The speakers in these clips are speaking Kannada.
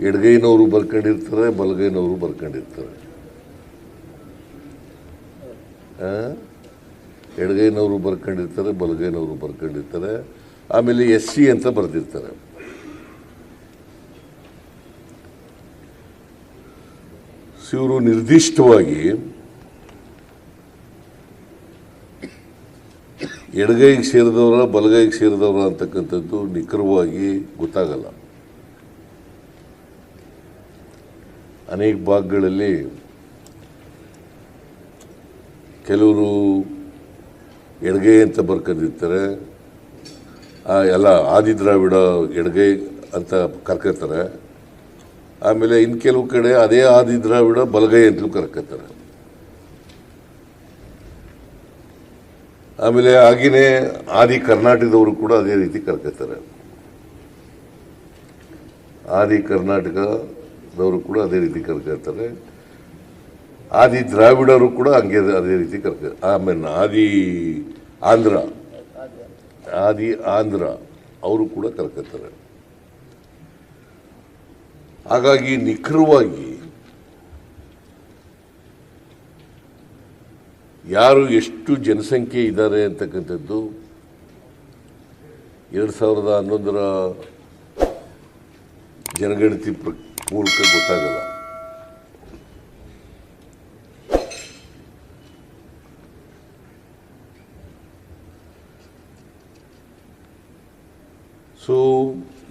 ಎಡಗೈನವರು ಬರ್ಕೊಂಡಿರ್ತಾರೆ, ಬಲಗೈನವರು ಬರ್ಕೊಂಡಿರ್ತಾರೆ. ಎಡಗೈನವರು ಬರ್ಕೊಂಡಿರ್ತಾರೆ, ಬಲಗೈನವರು ಬರ್ಕೊಂಡಿರ್ತಾರೆ. ಆಮೇಲೆ SC ಅಂತ ಬರೆದಿರ್ತಾರೆ. ಇವರು ನಿರ್ದಿಷ್ಟವಾಗಿ ಎಡಗೈಗೆ ಸೇರಿದವರ ಬಲಗೈಗೆ ಸೇರಿದವರ ಅಂತಕ್ಕಂಥದ್ದು ನಿಖರವಾಗಿ ಗೊತ್ತಾಗಲ್ಲ. ಅನೇಕ ಭಾಗಗಳಲ್ಲಿ ಕೆಲವರು ಎಡಗೈ ಅಂತ ಬರ್ಕೊಂಡಿರ್ತಾರೆ, ಎಲ್ಲ ಆದಿದ್ರಾವಿಡ ಎಡಗೈ ಅಂತ ಕರ್ಕೋತಾರೆ. ಆಮೇಲೆ ಇನ್ನು ಕೆಲವು ಕಡೆ ಅದೇ ಆದಿದ್ರಾವಿಡ ಬಲಗೈ ಅಂತಲೂ ಕರ್ಕೋತಾರೆ. ಆಮೇಲೆ ಹಾಗೆಯೇ ಆದಿ ಕರ್ನಾಟಕದವರು ಕೂಡ ಅದೇ ರೀತಿ ಕರ್ಕೋತಾರೆ. ಆದಿ ಕರ್ನಾಟಕದವರು ಕೂಡ ಅದೇ ರೀತಿ ಕರ್ಕೋತಾರೆ. ಆದಿ ದ್ರಾವಿಡರು ಕೂಡ ಹಂಗೆ ಅದೇ ರೀತಿ ಕರ್ಕ. ಆಮೇಲೆ ಆದಿ ಆಂಧ್ರ ಅವರು ಕೂಡ ಕರ್ಕೋತಾರೆ. ಹಾಗಾಗಿ ನಿಖರವಾಗಿ ಯಾರು ಎಷ್ಟು ಜನಸಂಖ್ಯೆ ಇದ್ದಾರೆ ಅಂತಕ್ಕಂಥದ್ದು 2011ರ ಜನಗಣತಿ ಮೂಲಕ ಗೊತ್ತಾಗಲ್ಲ. ಸೊ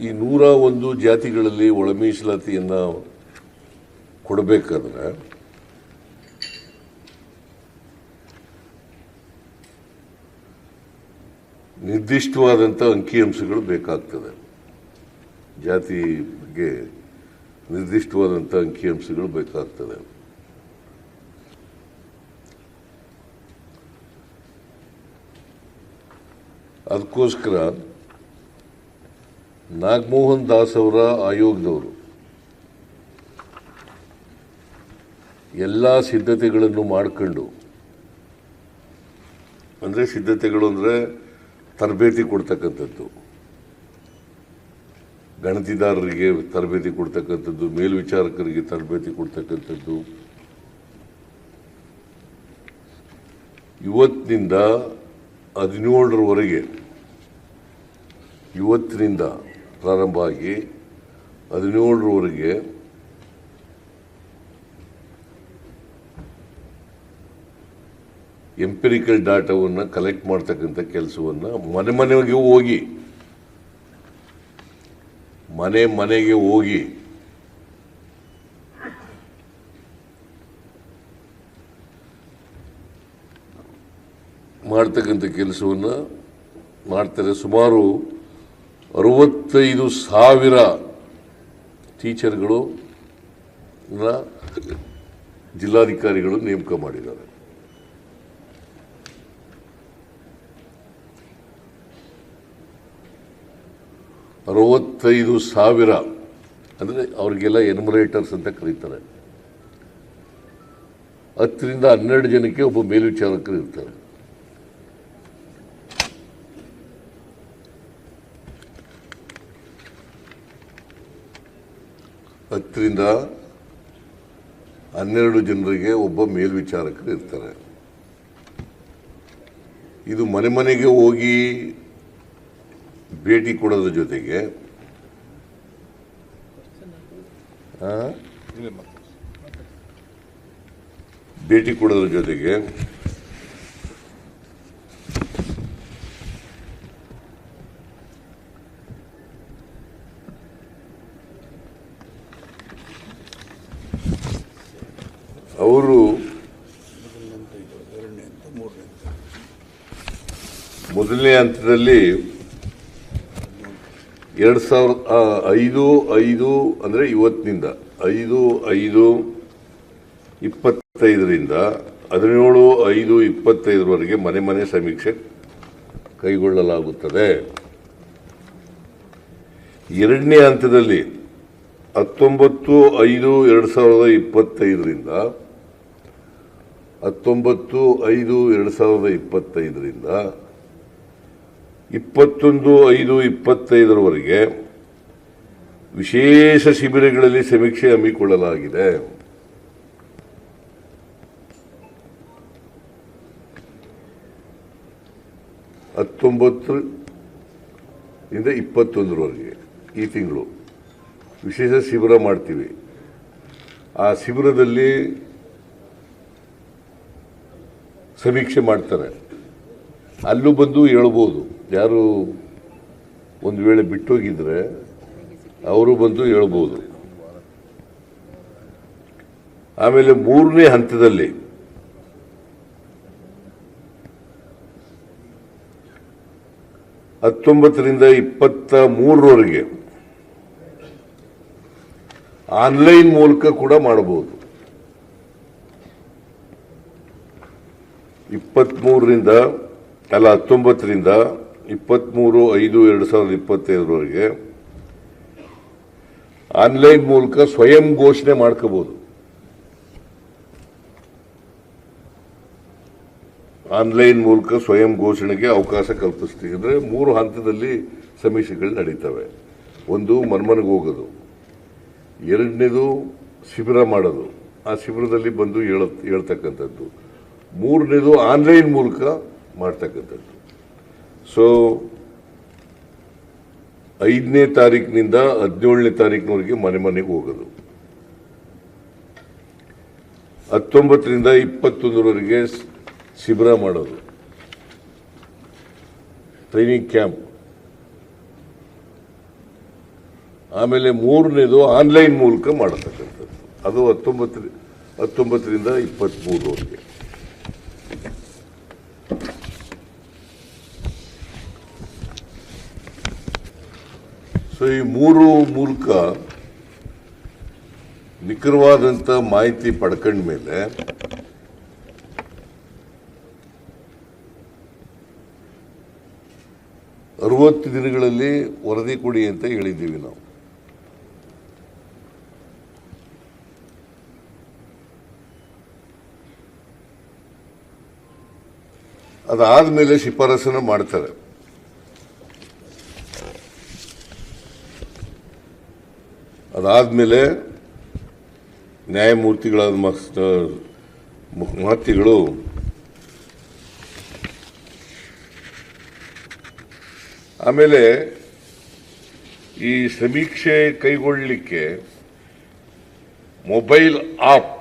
ಈ 101 ಜಾತಿಗಳಲ್ಲಿ ಒಳ ಮೀಸಲಾತಿಯನ್ನು ಕೊಡಬೇಕಾದ್ರೆ ನಿರ್ದಿಷ್ಟವಾದಂಥ ಅಂಕಿಅಂಶಗಳು ಬೇಕಾಗ್ತದೆ. ಜಾತಿ ಬಗ್ಗೆ ನಿರ್ದಿಷ್ಟವಾದಂಥ ಅಂಕಿಅಂಶಗಳು ಬೇಕಾಗ್ತದೆ. ಅದಕ್ಕೋಸ್ಕರ ನಾಗಮೋಹನ್ ದಾಸ್ ಅವರ ಆಯೋಗದವರು ಎಲ್ಲ ಸಿದ್ಧತೆಗಳನ್ನು ಮಾಡಿಕೊಂಡು, ಅಂದರೆ ಸಿದ್ಧತೆಗಳು ಅಂದರೆ ತರಬೇತಿ ಕೊಡ್ತಕ್ಕಂಥದ್ದು, ಗಣತಿದಾರರಿಗೆ ತರಬೇತಿ ಕೊಡ್ತಕ್ಕಂಥದ್ದು, ಮೇಲ್ವಿಚಾರಕರಿಗೆ ತರಬೇತಿ ಕೊಡ್ತಕ್ಕಂಥದ್ದು, ಇವತ್ತಿನಿಂದ 17ರವರೆಗೆ ಇವತ್ತಿನಿಂದ ಪ್ರಾರಂಭ ಆಗಿ 17ರವರೆಗೆ ಎಂಪಿರಿಕಲ್ ಡಾಟಾವನ್ನು ಕಲೆಕ್ಟ್ ಮಾಡ್ತಕ್ಕಂಥ ಕೆಲಸವನ್ನು ಮನೆಗೆ ಹೋಗಿ ಮಾಡ್ತಕ್ಕಂಥ ಕೆಲಸವನ್ನು ಮಾಡ್ತಾರೆ. ಸುಮಾರು 65,000 ಟೀಚರ್ಗಳು ಜಿಲ್ಲಾಧಿಕಾರಿಗಳು ನೇಮಕ ಮಾಡಿದ್ದಾರೆ. $65,000 ಅಂದರೆ ಅವ್ರಿಗೆಲ್ಲ ಎನ್ಯುಮರೇಟರ್ಸ್ ಅಂತ ಕರೀತಾರೆ. 10 ರಿಂದ 12 ಜನಕ್ಕೆ ಒಬ್ಬ ಮೇಲ್ವಿಚಾರಕರು ಇರ್ತಾರೆ. ಹತ್ತರಿಂದ 12 ಜನರಿಗೆ ಒಬ್ಬ ಮೇಲ್ವಿಚಾರಕರು ಇರ್ತಾರೆ. ಇದು ಮನೆಗೆ ಹೋಗಿ ಭೇಟಿ ಕೊಡೋದ್ರ ಜೊತೆಗೆ ಅವರು ಮೊದಲನೇ ಹಂತದಲ್ಲಿ 2005 ಅಂದರೆ ಇವತ್ತಿನಿಂದ 5/5/25ರಿಂದ 17/5/25ವರೆಗೆ ಮನೆ ಸಮೀಕ್ಷೆ ಕೈಗೊಳ್ಳಲಾಗುತ್ತದೆ. ಎರಡನೇ ಹಂತದಲ್ಲಿ 19/5/2025ರಿಂದ 21/5/2025ವರೆಗೆ ವಿಶೇಷ ಶಿಬಿರಗಳಲ್ಲಿ ಸಮೀಕ್ಷೆ ಹಮ್ಮಿಕೊಳ್ಳಲಾಗಿದೆ. ಇಂದ 21ರವರೆಗೆ ಈ ತಿಂಗಳು ವಿಶೇಷ ಶಿಬಿರ ಮಾಡ್ತೀವಿ. ಆ ಶಿಬಿರದಲ್ಲಿ ಸಮೀಕ್ಷೆ ಮಾಡ್ತಾರೆ. ಅಲ್ಲೂ ಬಂದು ಹೇಳ್ಬೋದು, ಯಾರು ಒಂದು ವೇಳೆ ಬಿಟ್ಟೋಗಿದ್ರೆ ಅವರು ಬಂದು ಹೇಳ್ಬೋದು. ಆಮೇಲೆ 3ನೇ ಹಂತದಲ್ಲಿ ರಿಂದ 23ರವರೆಗೆ ಆನ್ಲೈನ್ ಮೂಲಕ ಕೂಡ ಮಾಡಬಹುದು. 19ರಿಂದ 23/5/2025 ಆನ್ಲೈನ್ ಮೂಲಕ ಸ್ವಯಂ ಘೋಷಣೆ ಮಾಡ್ಕೋಬಹುದು. ಆನ್ಲೈನ್ ಮೂಲಕ ಸ್ವಯಂ ಘೋಷಣೆಗೆ ಅವಕಾಶ ಕಲ್ಪಿಸ್ತೀವಿ. ಅಂದರೆ 3 ಹಂತದಲ್ಲಿ ಸಮೀಕ್ಷೆಗಳು ನಡೀತವೆ. ಒಂದು ಮನ್ಮನೆಗೆ ಹೋಗೋದು, 2ನೇದು ಶಿಬಿರ ಮಾಡೋದು, ಆ ಶಿಬಿರದಲ್ಲಿ ಬಂದು ಹೇಳ್ತಕ್ಕಂಥದ್ದು, 3ನೇದು ಆನ್ಲೈನ್ ಮೂಲಕ ಮಾಡ್ತಕ್ಕಂಥದ್ದು. ಸೊ 5ನೇ ತಾರೀಕಿನಿಂದ 17ನೇ ತಾರೀಕಿನವರೆಗೆ ಮನೆಗೆ ಹೋಗೋದು, 19ರಿಂದ 21ರವರೆಗೆ ಶಿಬಿರ ಮಾಡೋದು, ಟ್ರೈನಿಂಗ್ ಕ್ಯಾಂಪ್. ಆಮೇಲೆ 3ನೇದು ಆನ್ಲೈನ್ ಮೂಲಕ ಮಾಡತಕ್ಕಂಥದ್ದು, ಅದು 19ರಿಂದ 23ರವರೆಗೆ. ಸೊ ಈ 3 ಮೂಲಕ ನಿಖರವಾದಂಥ ಮಾಹಿತಿ ಪಡ್ಕೊಂಡ ಮೇಲೆ ಅರವತ್ತು ದಿನಗಳಲ್ಲಿ ವರದಿ ಕೊಡಿ ಅಂತ ಹೇಳಿದ್ದೀವಿ ನಾವು. ಅದಾದ್ಮೇಲೆ ಶಿಫಾರಸನ್ನು ಮಾಡ್ತಾರೆ. ಅದಾದ್ಮೇಲೆ ನ್ಯಾಯಮೂರ್ತಿಗಳಾದ ಮಹತಿಗಳು ಆಮೇಲೆ ಈ ಸಮೀಕ್ಷೆ ಕೈಗೊಳ್ಳಲಿಕ್ಕೆ ಮೊಬೈಲ್ ಆಪ್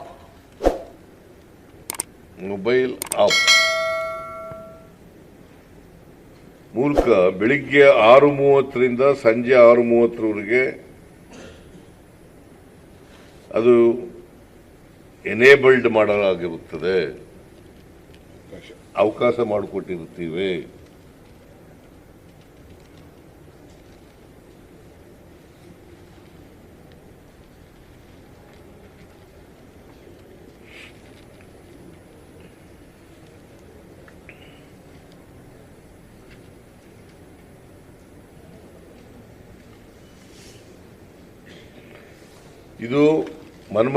ಮೂಲಕ ಬೆಳಿಗ್ಗೆ 6:30ರಿಂದ ಸಂಜೆ 6:30ರವರೆಗೆ ಅದು ಎನೇಬಲ್ಡ್ ಮಾಡಲಾಗಿರುತ್ತದೆ, ಅವಕಾಶ ಮಾಡಿಕೊಟ್ಟಿರುತ್ತೀವಿ. ಇದು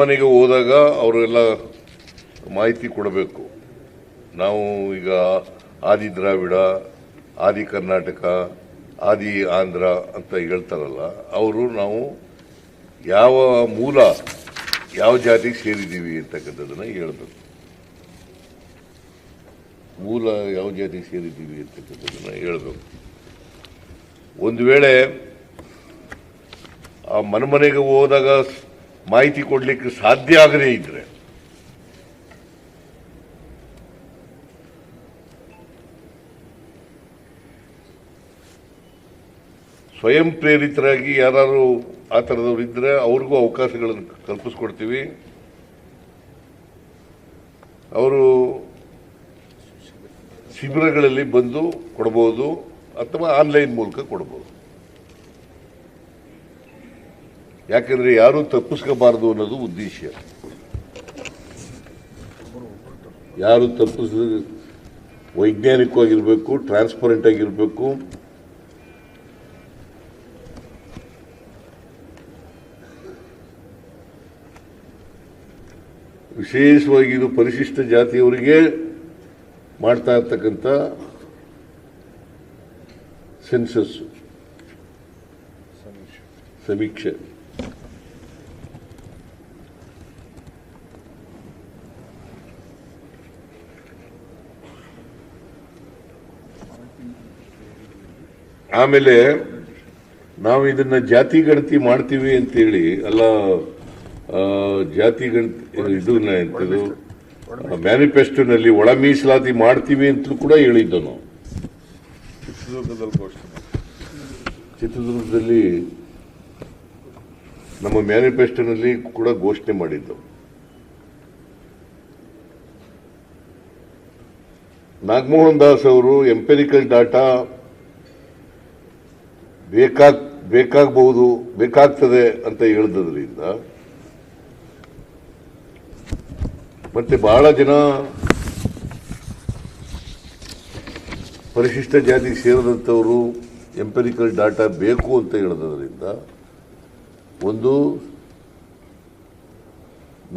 ಮನೆಗೆ ಹೋದಾಗ ಅವರೆಲ್ಲ ಮಾಹಿತಿ ಕೊಡಬೇಕು. ನಾವು ಈಗ ಆದಿ ದ್ರಾವಿಡ, ಆದಿ ಕರ್ನಾಟಕ, ಆದಿ ಆಂಧ್ರ ಅಂತ ಹೇಳ್ತಾರಲ್ಲ, ಅವರು ನಾವು ಯಾವ ಮೂಲ ಯಾವ ಜಾತಿಗೆ ಸೇರಿದ್ದೀವಿ ಅಂತಕ್ಕಂಥದ್ದನ್ನ ಹೇಳ್ಬೇಕು. ಮೂಲ ಯಾವ ಜಾತಿಗೆ ಸೇರಿದ್ದೀವಿ ಅಂತಕ್ಕಂಥದ್ದನ್ನ ಹೇಳ್ಬೇಕು. ಒಂದು ವೇಳೆ ಆ ಮನೆಗೆ ಹೋದಾಗ ಮಾಹಿತಿ ಕೊಡಲಿಕ್ಕೆ ಸಾಧ್ಯ ಆಗದೇ ಇದ್ರೆ ಸ್ವಯಂ ಪ್ರೇರಿತರಾಗಿ ಯಾರು ಆ ಥರದವ್ರು ಇದ್ರೆ ಅವ್ರಿಗೂ ಅವಕಾಶಗಳನ್ನು ಕಲ್ಪಿಸ್ಕೊಡ್ತೀವಿ. ಅವರು ಶಿಬಿರಗಳಲ್ಲಿ ಬಂದು ಕೊಡಬಹುದು ಅಥವಾ ಆನ್ಲೈನ್ ಮೂಲಕ ಕೊಡಬಹುದು. ಯಾಕೆಂದ್ರೆ ಯಾರೂ ತಪ್ಪಿಸ್ಕೋಬಾರದು ಅನ್ನೋದು ಉದ್ದೇಶ. ಯಾರು ವೈಜ್ಞಾನಿಕವಾಗಿರ್ಬೇಕು, ಟ್ರಾನ್ಸ್ಪರೆಂಟ್ ಆಗಿರ್ಬೇಕು. ವಿಶೇಷವಾಗಿ ಇದು ಪರಿಶಿಷ್ಟ ಜಾತಿಯವರಿಗೆ ಮಾಡ್ತಾ ಇರ್ತಕ್ಕಂಥ ಸಮೀಕ್ಷೆ. ಆಮೇಲೆ ನಾವು ಇದನ್ನ ಜಾತಿ ಗಣತಿ ಮಾಡ್ತೀವಿ ಅಂತೇಳಿ ಅಲ್ಲ, ಜಾತಿ ಗಣತಿ ಇದನ್ನ ಎಂತದು ಮ್ಯಾನಿಫೆಸ್ಟೋನಲ್ಲಿ ಒಳ ಮೀಸಲಾತಿ ಮಾಡ್ತೀವಿ ಅಂತಲೂ ಕೂಡ ಹೇಳಿದ್ದು ನಾವು. ಚಿತ್ರದುರ್ಗದಲ್ಲಿ ನಮ್ಮ ಮ್ಯಾನಿಫೆಸ್ಟೋನಲ್ಲಿ ಕೂಡ ಘೋಷಣೆ ಮಾಡಿದ್ದು. ನಾಗಮೋಹನ್ ದಾಸ್ ಅವರು ಎಂಪೆರಿಕಲ್ ಡಾಟಾ ಬೇಕಾಗ್ತದೆ ಅಂತ ಹೇಳಿದ್ರಿಂದ ಮತ್ತೆ ಬಹಳ ಜನ ಪರಿಶಿಷ್ಟ ಜಾತಿಗೆ ಸೇರಿದಂಥವರು ಎಂಪೆರಿಕಲ್ ಡಾಟಾ ಬೇಕು ಅಂತ ಹೇಳಿದ್ರಿಂದ ಒಂದು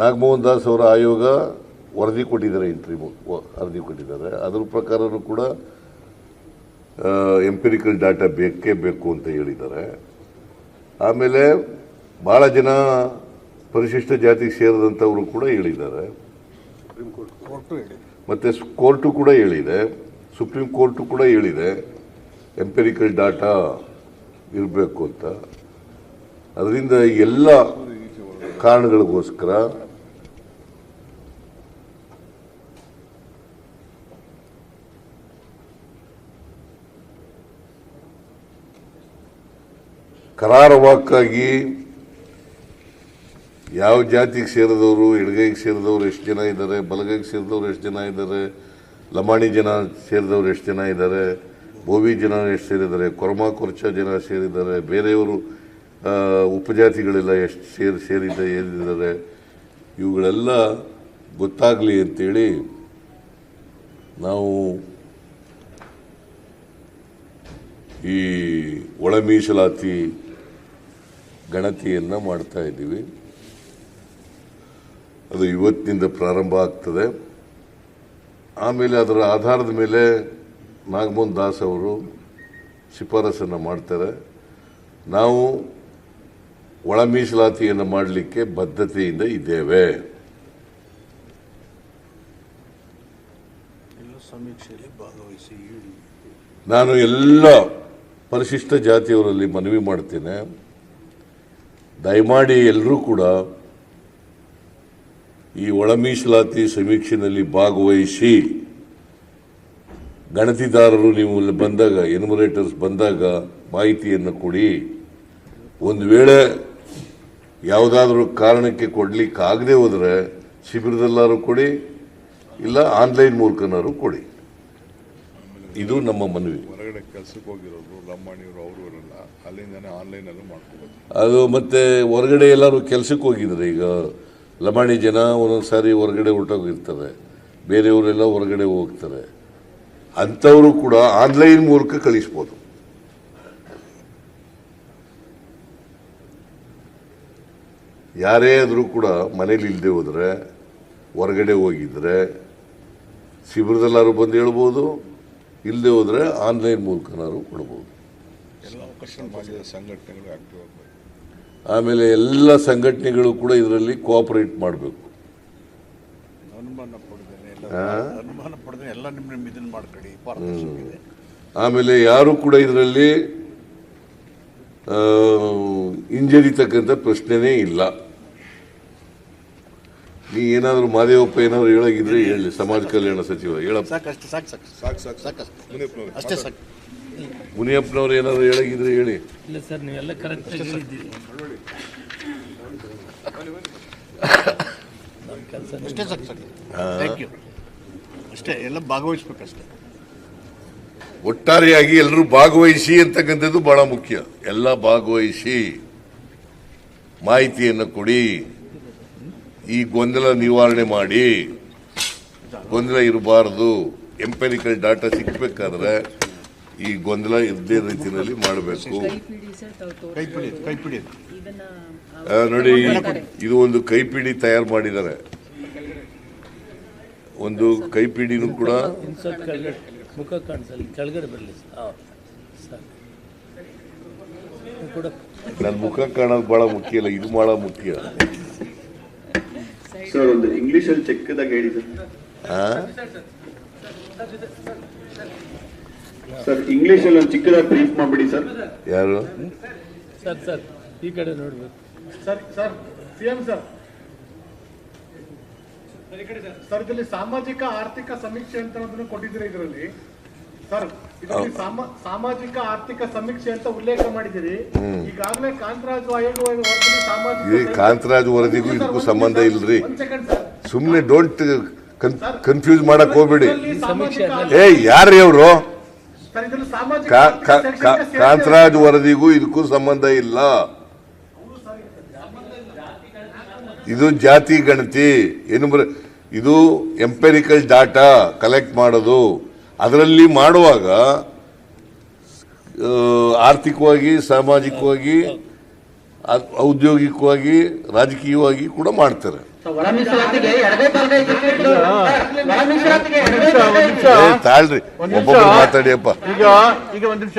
ನಾಗಮೋಹನ್ ದಾಸ್ ಅವರ ಆಯೋಗ ವರದಿ ಕೊಟ್ಟಿದ್ದಾರೆ, ವರದಿ ಕೊಟ್ಟಿದ್ದಾರೆ. ಅದರ ಪ್ರಕಾರನೂ ಕೂಡ ಎಂಪೆರಿಕಲ್ ಡಾಟಾ ಬೇಕೇ ಬೇಕು ಅಂತ ಹೇಳಿದ್ದಾರೆ. ಆಮೇಲೆ ಬಹಳ ಜನ ಪರಿಶಿಷ್ಟ ಜಾತಿಗೆ ಸೇರಿದಂಥವರು ಕೂಡ ಹೇಳಿದ್ದಾರೆ. ಮತ್ತೆ ಕೋರ್ಟು ಕೂಡ ಹೇಳಿದೆ, ಸುಪ್ರೀಂ ಕೋರ್ಟು ಕೂಡ ಹೇಳಿದೆ ಎಂಪೆರಿಕಲ್ ಡಾಟಾ ಇರಬೇಕು ಅಂತ. ಅದರಿಂದ ಎಲ್ಲ ಕಾರಣಗಳಿಗೋಸ್ಕರ ಕರಾರವಾಕ್ಕಾಗಿ ಯಾವ ಜಾತಿಗೆ ಸೇರಿದವರು, ಎಡಗೈಗೆ ಸೇರಿದವರು ಎಷ್ಟು ಜನ ಇದ್ದಾರೆ, ಬಲಗೈಗೆ ಸೇರಿದವರು ಎಷ್ಟು ಜನ ಇದ್ದಾರೆ, ಲಮಾಣಿ ಜನ ಸೇರಿದವರು ಎಷ್ಟು ಜನ ಇದ್ದಾರೆ, ಬೋವಿ ಜನ ಎಷ್ಟು ಸೇರಿದ್ದಾರೆ, ಕೊರಮ ಕೊರ್ಚ ಜನ ಸೇರಿದ್ದಾರೆ, ಬೇರೆಯವರು ಉಪಜಾತಿಗಳೆಲ್ಲ ಎಷ್ಟು ಸೇರಿದ್ದಾರೆ, ಇವುಗಳೆಲ್ಲ ಗೊತ್ತಾಗಲಿ ಅಂತೇಳಿ ನಾವು ಈ ಒಳ ಮೀಸಲಾತಿ ಗಣತಿಯನ್ನು ಮಾಡ್ತಾ ಇದ್ದೀವಿ. ಅದು ಇವತ್ತಿನಿಂದ ಪ್ರಾರಂಭ ಆಗ್ತದೆ. ಆಮೇಲೆ ಅದರ ಆಧಾರದ ಮೇಲೆ ನಾಗಮೋಹನ್ ದಾಸ್ ಅವರು ಶಿಫಾರಸನ್ನು ಮಾಡ್ತಾರೆ. ನಾವು ಒಳ ಮೀಸಲಾತಿಯನ್ನು ಮಾಡಲಿಕ್ಕೆ ಬದ್ಧತೆಯಿಂದ ಇದ್ದೇವೆ. ನಾನು ಎಲ್ಲ ಪರಿಶಿಷ್ಟ ಜಾತಿಯವರಲ್ಲಿ ಮನವಿ ಮಾಡ್ತೇನೆ, ದಯಮಾಡಿ ಎಲ್ಲರೂ ಕೂಡ ಈ ಒಳ ಮೀಸಲಾತಿ ಸಮೀಕ್ಷೆಯಲ್ಲಿ ಭಾಗವಹಿಸಿ. ಗಣತಿದಾರರು ನೀವು ಬಂದಾಗ, ಎನ್ಯುಮರೇಟರ್ಸ್ ಬಂದಾಗ ಮಾಹಿತಿಯನ್ನು ಕೊಡಿ. ಒಂದು ವೇಳೆ ಯಾವುದಾದ್ರೂ ಕಾರಣಕ್ಕೆ ಕೊಡ್ಲಿಕ್ಕೆ ಆಗದೆ ಹೋದರೆ ಶಿಬಿರದಲ್ಲಾರು ಕೊಡಿ, ಇಲ್ಲ ಆನ್ಲೈನ್ ಮೂಲಕನಾರು ಕೊಡಿ. ಇದು ನಮ್ಮ ಮನವಿ. ಹೊರಗಡೆ ಕೆಲಸಕ್ಕೆ ಹೋಗಿರೋರು ಲಂಬಾಣಿಯವರು ಅವರೆಲ್ಲ ಅಲ್ಲಿಂದಾನೆ ಆನ್ಲೈನ್ ಅಲ್ಲೂ ಮಾಡ್ಕೋಬಹುದು. ಅದು ಮತ್ತೆ ಹೊರಗಡೆ ಎಲ್ಲರೂ ಕೆಲಸಕ್ಕೆ ಹೋಗಿದ್ದಾರೆ. ಈಗ ಲಂಬಾಣಿ ಜನ ಒಂದೊಂದು ಸಾರಿ ಹೊರಗಡೆ ಹೊರಟೋಗಿರ್ತಾರೆ, ಬೇರೆಯವರೆಲ್ಲ ಹೊರಗಡೆ ಹೋಗ್ತಾರೆ. ಅಂಥವರು ಕೂಡ ಆನ್ಲೈನ್ ಮೂಲಕ ಕಳಿಸ್ಬೋದು. ಯಾರೇ ಆದರೂ ಕೂಡ ಮನೇಲಿ ಇಲ್ಲದೆ ಹೋದರೆ, ಹೊರಗಡೆ ಹೋಗಿದ್ರೆ ಶಿಬಿರದಲ್ಲಾರು ಬಂದು ಹೇಳ್ಬೋದು, ಇಲ್ಲದೆ ಹೋದರೆ ಆನ್ಲೈನ್ ಮೂಲಕನಾರು ಕೊಡ್ಬೋದು. ಸಮಾಜದ ಸಂಘಟನೆಗಳು ಆಕ್ಟಿವ್ ಆಗಬೇಕು. ಆಮೇಲೆ ಎಲ್ಲ ಸಂಘಟನೆಗಳು ಕೂಡ ಇದರಲ್ಲಿ ಕೋಆಪರೇಟ್ ಮಾಡಬೇಕು. ಆಮೇಲೆ ಯಾರು ಕೂಡ ಇದರಲ್ಲಿ ಹಿಂಜರಿತಕ್ಕಂಥ ಪ್ರಶ್ನೆನೇ ಇಲ್ಲ. ನೀ ಏನಾದರೂ ಮಾದೇವಪ್ಪ ಏನಾದ್ರು ಹೇಳಾಗಿದ್ರೆ ಹೇಳಿ, ಸಮಾಜ ಕಲ್ಯಾಣ ಸಚಿವ ಹೇಳಪ್ಪ. ಮುನಿಯಪ್ಪನವ್ರು ಏನಾದ್ರು ಹೇಳಾಗಿದ್ರೆ ಹೇಳಿ. ಇಲ್ಲ ಸರ್, ನೀವೆಲ್ಲ ಕರೆಕ್ಟ್ ಹೇಳಿದ್ದೀರಿ. ಅಷ್ಟೇ ಸರ್, ಥ್ಯಾಂಕ್ ಯು. ಅಷ್ಟೇ, ಎಲ್ಲ ಭಾಗವಹಿಸ್ಬೇಕಷ್ಟೇ. ಒಟ್ಟಾರೆಯಾಗಿ ಎಲ್ಲರೂ ಭಾಗವಹಿಸಿ ಅಂತಕ್ಕಂಥದ್ದು ಬಹಳ ಮುಖ್ಯ. ಎಲ್ಲ ಭಾಗವಹಿಸಿ ಮಾಹಿತಿಯನ್ನು ಕೊಡಿ, ಈ ಗೊಂದಲ ನಿವಾರಣೆ ಮಾಡಿ. ಗೊಂದಲ ಇರಬಾರದು. ಎಂಪೆರಿಕಲ್ ಡಾಟಾ ಸಿಗಬೇಕಾದ್ರೆ ಈ ಗೊಂದಲ ಇದ್ದೇ ರೀತಿಯಲ್ಲಿ ಮಾಡಬೇಕು. ನೋಡಿ, ಇದು ಒಂದು ಕೈಪಿಡಿ ತಯಾರು ಮಾಡಿದ್ದಾರೆ. ಒಂದು ಕೈಪಿಡಿನೂ ಕೂಡ ಮುಖ ಕಾಣಿಸಲ್ಲ, ಕೆಳಗಡೆ ಬರಲಿ ಸರ್. ನನ್ನ ಮುಖ ಕಾಣೋದು ಬಹಳ ಮುಖ್ಯ ಇಲ್ಲ, ಇದು ಬಹಳ ಮುಖ್ಯ. ಸರ್ ಒಂದು ಇಂಗ್ಲಿಷ್ ಅಲ್ಲಿ ಚಿಕ್ಕದಾಗ ಹೇಳಿ ಆ? ಸರ್ ಇಂಗ್ಲಿಷ್ ಅಲ್ಲಿ ಒಂದು ಚಿಕ್ಕದಾಗ ಬ್ರೀಫ್ ಮಾಡ್ಬಿಡಿ ಸರ್. ಯಾರು? ಸರ್ ಈ ಕಡೆ ನೋಡ್ಬೇಕು. ಸರ್ ಸಿಎಂ ಸರ್ ಸರ್ ಇದರಲ್ಲಿ ಸಾಮಾಜಿಕ ಆರ್ಥಿಕ ಸಮೀಕ್ಷೆ ಅಂತ ಅದನ್ನು ಕೊಟ್ಟಿದ್ದೀರಿ. ಇದರಲ್ಲಿ ಸರ್ ಇದರಲ್ಲಿ ಸಾಮಾಜಿಕ ಆರ್ಥಿಕ ಸಮೀಕ್ಷೆ ಅಂತ ಉಲ್ಲೇಖ ಮಾಡಿದ್ದೀರಿ. ಈಗಾಗಲೇ ಕಾಂತರಾಜು ಆಯೋಗ ವರದಿಯಲ್ಲಿ ಈ ಸಾಮಾಜಿಕ ಕಾಂತರಾಜ್ ವರದಿಗೂ ಇದಕ್ಕೂ ಸಂಬಂಧ ಇಲ್ರಿ. ಒಂದ್ ಸೆಕೆಂಡ್ ಸರ್, ಸುಮ್ಮನೆ ಡೋಂಟ್ ಕನ್ಫ್ಯೂಸ್ ಮಾಡಕ್ ಹೋಗ್ಬೇಡಿ. ಸಾಮಾಜಿಕ ಯಾರ್ರಿ ಅವರು? ಸರ್ ಇದರಲ್ಲಿ ಸಾಮಾಜಿಕ ಆರ್ಥಿಕ ಶೈಕ್ಷಣಿಕ ಸೇವೆ- ಕಾಂತರಾಜ್ ವರದಿಗೂ ಇದಕ್ಕೂ ಸಂಬಂಧ ಇಲ್ಲ. ಇದು ಜಾತಿ ಗಣತಿ ಏನು ಇದು ಎಂಪೆರಿಕಲ್ ಡಾಟಾ ಕಲೆಕ್ಟ್ ಮಾಡೋದು. ಅದರಲ್ಲಿ ಮಾಡುವಾಗ ಆರ್ಥಿಕವಾಗಿ, ಸಾಮಾಜಿಕವಾಗಿ, ಔದ್ಯೋಗಿಕವಾಗಿ, ರಾಜಕೀಯವಾಗಿ ಕೂಡ ಮಾಡ್ತಾರೆ. ತಾಳ್ರಿ, ಒಬ್ಬೊಬ್ರು ಮಾತಾಡಿಯಪ್ಪ. ಈಗ ಒಂದ್ ನಿಮಿಷ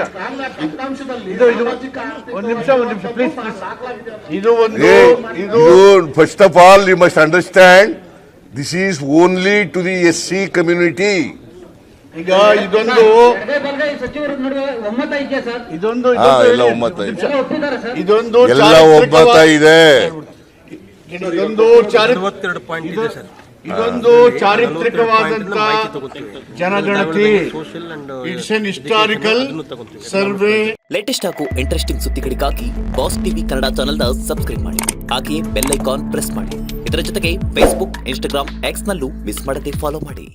ದತ್ತಾಂಶದಲ್ಲಿ ಸಾಮಾಜಿಕ ಆರ್ಥಿಕ ಒಂದ್ ನಿಮಿಷ ಪ್ಲೀಸ್ ಇದು ಇದು first of all you must understand this is only to the SC community. ಈಗ ಇದೊಂದು ಸಚಿವರ ನಡುವೆ ಒಮ್ಮತ ಇದೆಯಾ ಸರ್? ಇದೊಂದು ಎಲ್ಲ ಒಮ್ಮತ ಇದೆ, ಒಪ್ಪಿದ್ದಾರೆ ಸರ್? ಇದೊಂದು ಎಲ್ಲ ಒಮ್ಮತ ಇದೆ. ಇದೊಂದು ಇದೊಂದು ಚಾರಿತ್ರಿಕವಾದಂತ ಜನಗಣತಿ. It's an historical survey. Latest ಹಾಗೂ ಇಂಟ್ರೆಸ್ಟಿಂಗ್ ಸುದ್ದಿಗಳಿಗಾಗಿ ಬಾಸ್ ಟಿವಿ ಕನ್ನಡ ಚಾನೆಲ್ನ ಸಬ್ಸ್ಕ್ರೈಬ್ ಮಾಡಿ. ಹಾಗೆಯೇ ಬೆಲ್ ಐಕಾನ್ ಪ್ರೆಸ್ ಮಾಡಿ. ಇದರ ಜೊತೆಗೆ ಫೇಸ್ಬುಕ್, ಇನ್ಸ್ಟಾಗ್ರಾಮ್, ಎಕ್ಸ್ ನಲ್ಲೂ ಮಿಸ್ ಮಾಡದೆ ಫಾಲೋ ಮಾಡಿ.